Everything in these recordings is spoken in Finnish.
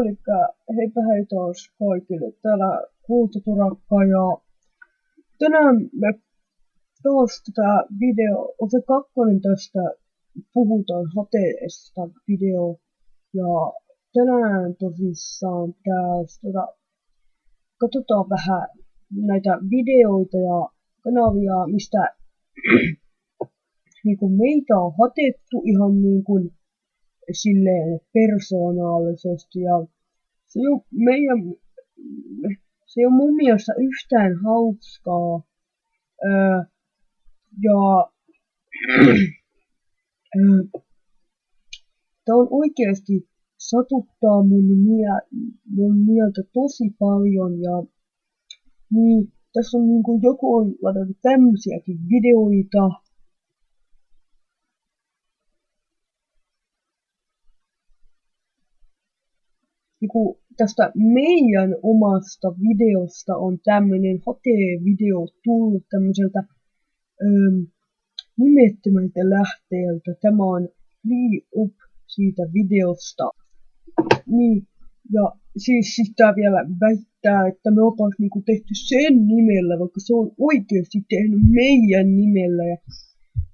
Elikkä heipä hei taas kaikille. Täällä Kultaturakka ja tänään me taas tätä osa kakkonen tästä puhutaan hateesta video. Ja tänään tosissaan taas katsotaan vähän näitä videoita ja kanavia, mistä niinku meitä on hatettu ihan niinku silleen persoonallisesti ja se ei ole mun mielestä yhtään hauskaa. Ja tää on oikeesti satuttaa mun mieltä tosi paljon ja niin tässä on niinku joku on ladannut tämmösiäkin videoita. Niinku tästä meidän omasta videosta on tämmönen hate-video tullut tämmöseltä nimettömältä lähteeltä. Tämä on Free Up siitä videosta. Niin, ja siis tää vielä väittää, että me oltais niinku tehty sen nimellä, vaikka se on oikeesti tehnyt meidän nimellä ja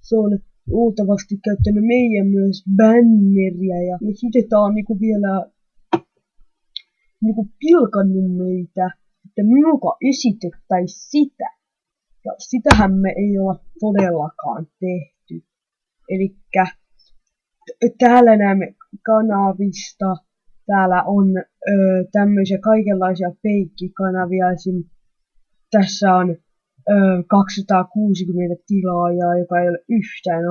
se on luultavasti käyttänyt meidän myös banneriä ja sitten tää on niinku vielä niinku pilkannut meitä, että minuka esitettäis sitä. Ja sitähän me ei olla todellakaan tehty. Elikkä täällä näemme kanavista, täällä on tämmöisiä kaikenlaisia feikkikanavia, esim. Tässä on 260 tilaajaa, joka ei ole yhtään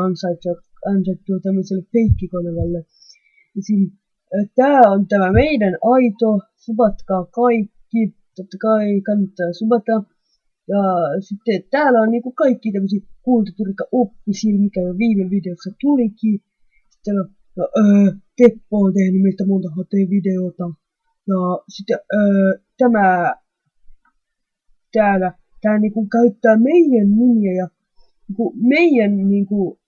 ansaittua tämmöiselle feikkikanavalle. Esim. Tää on tämä meidän aito, subatkaa kaikki, totta kai kannattaa subata. Ja sitten täällä on niinku kaikki tämmösiä Kultaturikka oppisia, mikä jo viime videossa tulikin. Sitten Teppo on tehnyt meistä monta videota. Ja sitten tää niinku käyttää meidän nimiä ja niinku meidän niinku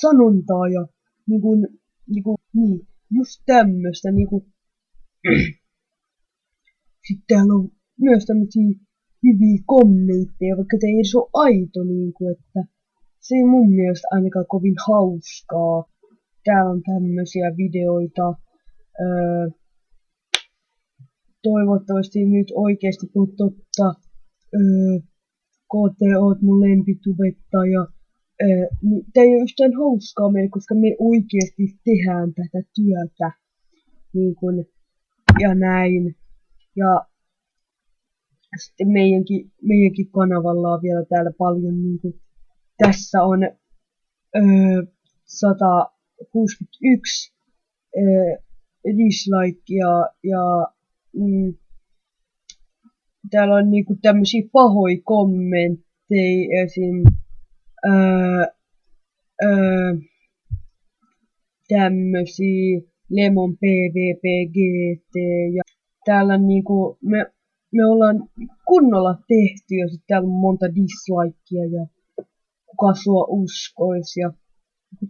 sanontaa ja niin, just tämmöstä niinku. Sitten täällä on myös tämmösiä hyviä kommentteja, vaikka te ei edes oo aito niinku, että se ei mun mielestä ainakaan kovin hauskaa. Täällä on tämmösiä videoita. Toivottavasti nyt oikeesti puhut totta. KT oot mun lempitubettaja. Tää ei oo yhtään hauskaa meille, koska me oikeesti tehdään tätä työtä. Niin kun, ja näin. Ja sitten meidänkin kanavalla on vielä täällä paljon niinku. Tässä on 161 dislikea ja täällä on niinku tämmösiä pahoja kommentteja, esim. Tämmösiä Lemon PvPGT ja täällä niinku me ollaan kunnolla tehty ja sit täällä on monta dislikea ja kuka sua uskois ja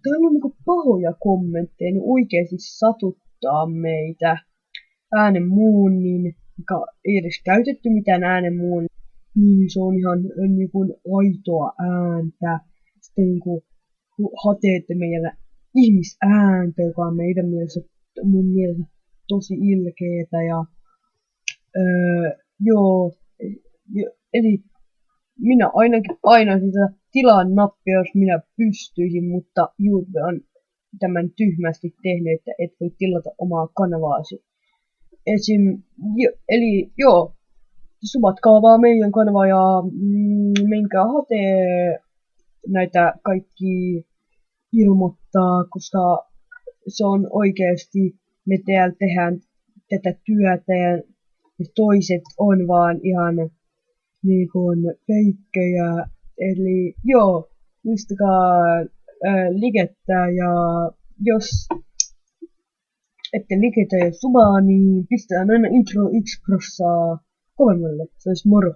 täällä on niinku pahoja kommentteja, ne oikeesti satuttaa meitä. Äänenmuunnin, mikä ei edes käytetty mitään äänenmuunnin, niin se on ihan niinku aitoa ääntä. Sitten niinku hateette meidän ihmisääntä, joka on meidän mielestä, mun mielestä tosi ilkeetä ja eli minä ainakin painan sitä tilan nappia, jos minä pystyisin, mutta YouTube on tämän tyhmästi tehnyt, että et voi tilata omaa kanavaasi. Subatkaa vaan meidän kanavaa ja menkää hatee näitä kaikki ilmoittaa, koska se on oikeesti, me täällä tehdään tätä työtä ja toiset on vaan ihan niinku feikkejä. Eli muistakaa ligettää ja jos ette ligetä ja subaa, niin pistetään aina intro 1% kovemmalle. Se olisi moro.